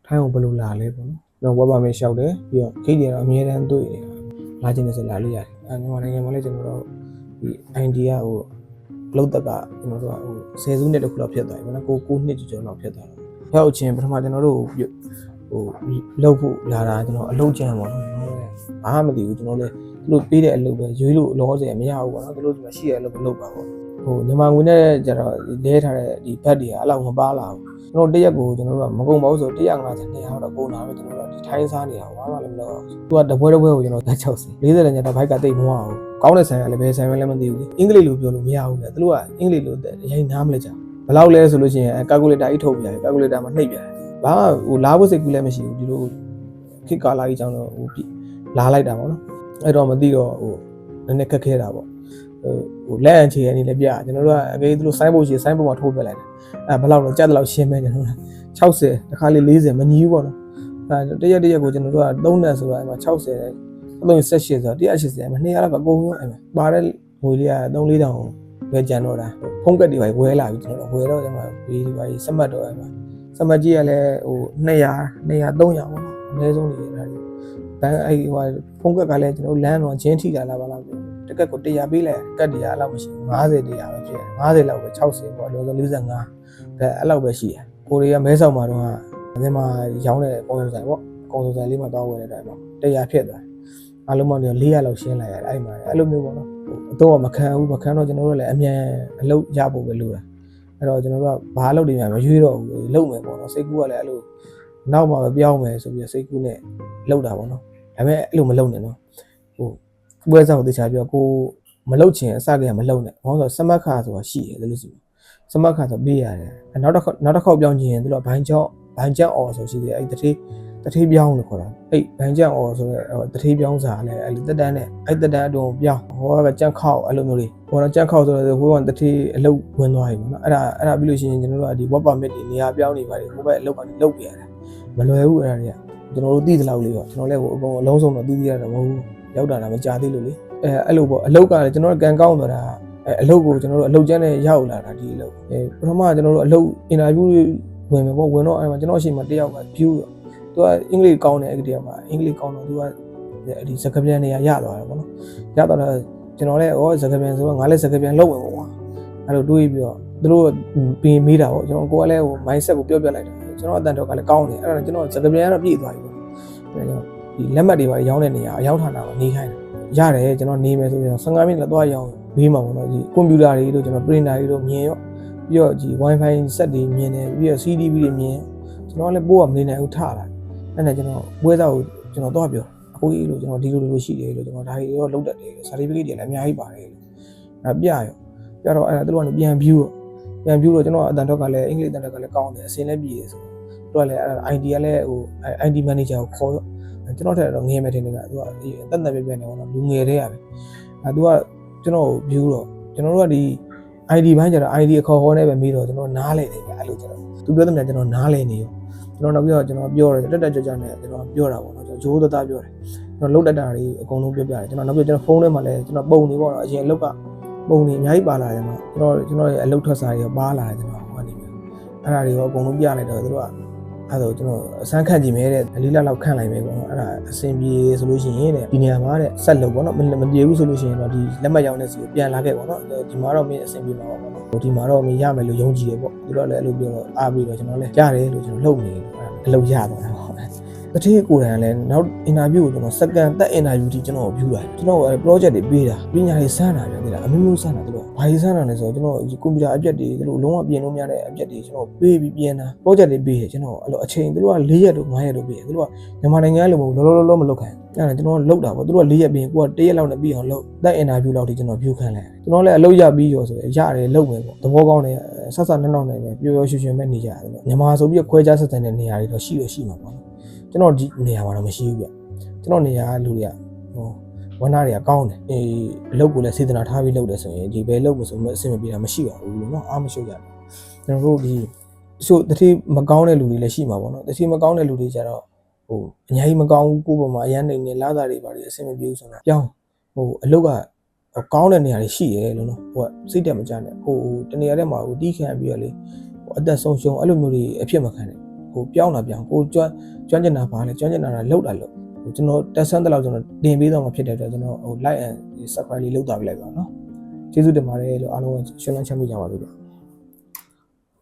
ထိုင်းကိုဘယ်လိုလာလဲပေါ့နော်ကျွန်တော်ဝက်ပါမယ်ရှောက်တယ်ပြီးတော့ခိတ်တယ်တော့အများတန်းတွေ့နေတာလာခြင်းနဲ့ဆိုလာလို့ရတယ်မြန်မာနိုင်ငံမှာလည်းကျွန်တော်တို့ဒီ idea ဟိုလောက်တက်ကကျွန်တော်တို့ဟို10စုနှစ်တခုလောက်ဖြစ်သွားပြီပေါ့နော်9နှစ်ကျော်လောက်ဖြစ်သွားတယ်ရောက်ချင်းပထမကျွန်တော်တို့ဟိုလောက်ဖို့လာတာကျွန်တော်အလုပ်ကြမ်းပေါ့နော်ဘာမှမသိဘူးကျွန်တော်လည်းသူတို့ပေးတဲ့အလုပ်ပဲရွေးလို့လောဆယ်မရဘူးပေါ့နော်သူတို့ရှိတဲ့အလုပ်လုပ်ပါပေါ့ဟိုညီမငွေနဲ့ကျတော့လဲထားတဲ့ဒီဘတ်တွေကအဲ့လောက်မပါလာဘူးကျွန်တော်တရက်ကိုကျွန်တော်တို့ကမကုန်ပါဘူးဆို150 200တော့ကုန်လာပြီကျွန်တော်တို့ဒီထိုင်းစားနေတာဘာမှလည်းမလုပ်အောင်သူကတပွဲကိုကျွန်တော်တက်60 40လည်းညတာဘိုက်ကတိတ်မဝအောင်ကောင်းတဲ့ဆိုင်ကလည်းဘယ်ဆိုင်မှလည်းမသိဘူးလေအင်္ဂလိပ်လိုပြောလို့မရဘူးလေသူတို့ကအင်္ဂလိပ်လိုရိုင်းနားမလဲကြဘယ်လောက်လဲဆိုလို့ရှိရင်ကာကူလေတာကြီးထုတ်ပြရတယ်ကာကူလေတာမှာနှိပ်ပြရတယ်ဘာမှဟိုလားဖို့စိတ်ကူးလည်းမရှိဘူးဒီလိုခေတ်ကာလကြီးကြောင့်တော့ဟိုလားလိုက်တာပေါ့နော်အဲ့တော့မသိတော့ဟိုနည်းနည်းခက်ခဲတာပေါ့ဟိုလက်အန်ချေအနေနဲ့ပြကျွန်တော်တို့ကအကေသူတို့ဆိုင်းဘုတ်ရှိဆိုင်းဘုတ်မှာထိုးပြလိုက်တယ်အဲဘယ်လောက်တော့ကြက်တော့ရှင်းမဲကျွန်တော်တို့60တခါလေး40မညီဘူးပေါ့နော်အဲတရက်ကိုကျွန်တော်တို့က3နဲ့ဆိုတော့အဲ့မှာ60 38ဆိုတော့180အဲ့မှာ200လောက်ပဲအကုန်လုံးအဲ့မှာပါတဲ့ငွေလေးက3-4တောင်ပဲကျန်တော့တာဖုန်းကတ်တွေပဲဝဲလာပြီကျွန်တော်တို့ဝဲတော့အဲ့မှာဘေးဒီပါစမတ်တော့အဲ့မှာစမတ်ကြီးကလည်းဟို200 300ပေါ့နော်အနည်းဆုံးနေရတယ်ဘန်းအဲ့ဟိုဖုန်းကတ်ကလည်းကျွန်တော်လမ်းတော့ချင်းထိတာလားဘာလားတကက်ကို100ပေးလိုက်ကတ်100လောက်မရှိဘူး50 100ပဲဖြစ်တယ်50လောက်ပဲ60ပေါ့လောလော45အဲ့လောက်ပဲရှိတယ်ကိုရီးယားမဲဆောက်မှာတော့အဲဒီမှာရောင်းတဲ့အကုန်စုံဆိုင်ပေါ့အကုန်စုံဆိုင်လေးမှာတောင်းဝယ်တဲ့အတိုင်းပေါ့100ဖြစ်သွားအားလုံးမှ400လောက်ရှင်းလိုက်ရတယ်အဲ့မှာအဲ့လိုမျိုးပေါ့နော်အတော့မခံဘူးမခံတော့ကျွန်တော်တို့လည်းအမြန်အလုပ်ရဖို့ပဲလိုတာအဲ့တော့ကျွန်တော်တို့ကဘာအလုပ်တွေများမရွေးတော့ဘူးလုပ်မယ်ပေါ့နော်စိတ်ကူးကလည်းအဲ့လိုနောက်မှပဲပြောင်းမယ်ဆိုပြီးစိတ်ကူးနဲ့လုပ်တာပေါ့နော်ဒါပေမဲ့အဲ့လိုမလုပ်နဲ့နော်ဟိုပွဲစားကိုတခြားပြောကိုမလုပ်ချင်အစကတည်းကမလုပ်နဲ့ဘာလို့ဆိုစမတ်ခါဆိုတာရှိတယ်လို့ဆိုစမတ်ခါဆိုပေးရတယ်နောက်တစ်ခေါက်ပြောင်းချင်ရင်သူတို့ဘိုင်းချောင်းအော်ဆိုရှိတယ်အဲ့တထေးပြောင်းလို့ခေါ်တာအဲ့ဘိုင်းချောင်းအော်ဆိုတဲ့တထေးပြောင်းစာလဲအဲ့တက်တန်းနဲ့အဲ့တက်တန်းအတွင်းပြောင်းဟောကကြက်ခောက်အဲ့လိုမျိုးလေးဟောတော့ကြက်ခောက်ဆိုတော့ဟိုကတထေးအလုပ်ဝင်သွားပြီပေါ့နော်အဲ့ဒါပြီးလို့ရှိရင်ကျွန်တော်တို့ကဒီ work permit တွေနေရာပြောင်းနေပါတယ်ဟိုဘက်အလုပ်ကနေလုပ်ပြရတယ်မလွယ်ဘူးအဲ့ဒါတွေကကျွန်တော်တို့သိသလောက်လေးပေါ့ကျွန်တော်လည်းဟိုအကုန်အလုံးစုံတော့သိရတာမဟုတ်ဘူးရောက်တာမကြာသေးလို့လေအဲ့လိုပေါ့အလုပ်ကလည်းကျွန်တော်တို့ကန်ကောင်းသွားတာအလုပ်ကိုကျွန်တော်တို့အလုပ်ကျန်းနဲ့ရောက်လာတာဒီအလုပ်ပထမကျွန်တော်တို့အလုပ်အင်တာဗျူးဝင်မယ်ပေါ့ဝင်တော့အဲ့မှာကျွန်တော်အရှိမတယောက်က view သူကအင်္ဂလိပ်ကောင်းတယ်အဲ့ဒီတယောက်က အင်္ဂလိပ်ကောင်းတော့သူကဒီစကားပြန်နေရသွားတယ်ပေါ့နော်ရသွားတော့ကျွန်တော်လည်းစကားပြန်ဆိုတော့ငါလည်းစကားပြန်လုပ်ဝင်ပေါ့ကွာအဲ့လိုတွေးပြီးတော့သူတို့ပြင်မိတာပေါ့ကျွန်တော်ကိုကလည်းဟို mindset ကိုပြောပြလိုက်တယ်ကျွန်တော်အတန်တော်ကလည်းကောင်းတယ်အဲ့ဒါကျွန်တော်စကားပြန်ကတော့ပြည့်သွားပြီပေါ့အဲ့တော့ဒီလက်မှတ်တွေပါရောင်းတဲ့နေရာအရောက်ဌာနမှာနေခိုင်းတယ်ရတယ်ကျွန်တော်နေမယ်ဆိုရင်15မိနစ်လောက်သွားရောင်းဘေးမှာပေါ့နော်ဒီကွန်ပျူတာတွေတို့ကျွန်တော် printer တွေတို့မြင်ရောပြီးတော့ဒီ wifi set တွေမြင်တယ်ပြီးတော့ CDB တွေမြင်ကျွန်တော်လည်းပို့ရမနေနိုင်ဘူးထလာအဲ့နဲ့ကျွန်တော်ပွဲစားကိုကျွန်တော်တော့ပြောအခုကြီးလို့ကျွန်တော်ဒီလိုရှိတယ်လို့ကျွန်တော်ဒါတွေတော့လုံးတက်တယ်လို့ certificate တွေလည်းအများကြီးပါတယ်လို့အဲ့ပြရောပြတော့အဲ့ဒါသူတို့ကနေပြန် view တော့ကျွန်တော်အတန်တော့ကလည်းအင်္ဂလိပ်အတန်တော့ကလည်းကောင်းတယ်အစင်းလည်းပြည်တယ်ဆိုတော့လည်းအဲ့ ID ကလည်းဟို ID manager ကိုခေါ်ရောကျွန်တော်ထက်တော့ငယ်မယ်ထင်တယ်ကသူကဒီအသက်ပြနေပေါ့နော်လူငယ်တဲ့ရတယ်အဲသူကကျွန်တော် view တော့ကျွန်တော်တို့ကဒီ ID ဘိုင်းကျတော့ ID အခေါ်ခေါ်နဲ့ပဲပြီးတော့ကျွန်တော်နားလည်တယ်ဗျအဲ့လိုကျွန်တော်သူပြောတဲ့မြတ်ကျွန်တော်နားလည်နေရောကျွန်တော်နောက်ပြီးတော့ကျွန်တော်ပြောတယ်တက်ကြွနဲ့ကျွန်တော်ပြောတာပေါ့နော်ကျွန်တော်ဂျိုးသားပြောတယ်ကျွန်တော်လုတ်တက်တာတွေအကုန်လုံးပြောပြတယ်ကျွန်တော်နောက်ပြီးကျွန်တော်ဖုန်းထဲမှာလည်းကျွန်တော်ပုံနေပေါ့နော်အရင်အလုပ်ကပုံနေအများကြီးပါလာတယ်မှာကျွန်တော်ရဲ့အလုပ်ထွက်စာတွေပါလာတယ်ကျွန်တော်ဟိုကနေပြီးအဲ့ဒါတွေရောအကုန်လုံးပြလိုက်တော့သူတို့ကအဲ့တော့ကျွန်တော်အစမ်းခန့်ကြည့်မယ်တဲ့4လလောက်ခန့်လိုက်မယ်ပေါ့နော်အဲ့ဒါအဆင်ပြေဆိုလို့ရှိရင်တဲ့ဒီနေရာမှာတဲ့ဆက်လုပ်ပေါ့နော်မပြေဘူးဆိုလို့ရှိရင်တော့ဒီလက်မှတ်ရောင်းတဲ့စီကိုပြန်လာခဲ့ပေါ့နော်ဒီမှာတော့မင်းအဆင်ပြေမှာပေါ့နော်ဒီမှာတော့မင်းရမယ်လို့ယုံကြည်တယ်ပေါ့သူတို့လည်းအဲ့လိုပြောတော့အားပြီးတော့ကျွန်တော်လည်းရတယ်လို့ကျွန်တော်လုပ်နေတယ်အလုပ်ရသွားတာပေါ့တတိယကိုယ်တိုင်လည်းနောက်အင်တာဗျူးကိုကျွန်တော်စက္ကန့်သက်အင်တာဗျူးထိကျွန်တော်ကို view တာကျွန်တော် project တွေပေးတာပညာရေးစမ်းတာပြန်သေးတာအမျိုးမျိုးစမ်းတာတို့ဘာရေးစမ်းတာလဲဆိုတော့ကျွန်တော်ဒီကွန်ပျူတာအပြက်တွေတို့လုံးဝပြင်လို့မရတဲ့အပြက်တွေကျွန်တော်ပေးပြီးပြင်တာ project တွေပေးတယ်ကျွန်တော်အဲ့လိုအချိန်တို့က4ရက်တို့5ရက်တို့ပေးတယ်တို့ကမြန်မာနိုင်ငံလိုမဟုတ်လောမလုပ်ခိုင်းအဲ့ဒါကျွန်တော်လုပ်တာပေါ့တို့က4ရက်ပြီးကိုက1ရက်လောက်နဲ့ပြီးအောင်လုပ်သက်အင်တာဗျူးလောက်ထိကျွန်တော် view ခံလိုက်ကျွန်တော်လည်းအလုပ်ရပြီးရောဆိုရတယ်လုပ်မယ်ပေါ့သဘောကောင်းတယ်ဆက်ဆက်နောက်နဲ့ပဲပျော်ပျော်ရွှင်ရွှင်ပဲနေကြတယ်မြန်မာဆိုပြီးခွဲခြားဆက်ဆံတဲ့နေရာတွေတော့ရှိမှာပေါ့ကျွန်တော်ဒီနေရာမှာတော့မရှိဘူးဗျကျွန်တော်နေရာလူတွေကဟိုဝန်သားတွေကကောင်းတယ်အလုပ်ကိုလည်းစေတနာထားပြီးလုပ်တယ်ဆိုရင်ဒီဘယ်လုပ်မဆိုအဆင်မပြေတာမရှိပါဘူးလို့เนาะအားမရှုပ်ကြဘူးကျွန်တော်တို့ဒီဆိုတတိမကောင်းတဲ့လူတွေလည်းရှိမှာပေါ့နော်တတိမကောင်းတဲ့လူတွေကြတော့ဟိုအများကြီးမကောင်းဘူးကိုယ့်ဘက်မှာအရန်နေလာတာတွေပါလေအဆင်မပြေဘူးဆိုတော့ပြောင်းဟိုအလုပ်ကကောင်းတဲ့နေရာတွေရှိတယ်လို့เนาะဟိုကစိတ်တက်မကြနဲ့ဟိုတနေရာထဲမှာဟိုတီးခံပြီးတော့လေဟိုအသက်ဆုံးရှုံးအဲ့လိုမျိုးတွေအဖြစ်မခံနဲ့ ဟိုပြောင်းလာပြောင်းကိုကျွမ်းကျင်တာပါလေကျွမ်းကျင်တာလောက်တာလို့ဟိုကျွန်တော်တက်ဆန်းတဲ့လောက်ကျွန်တော်တင်ပေးတော့မှဖြစ်တဲ့အတွက်ကျွန်တော်ဟို like and subscribe လေးလုပ်သွားပြလိုက်ပါနော်ကျေးဇူးတင်ပါတယ်လို့အားလုံးရှင်းလင်းချမ်းမြေ့ကြပါလို့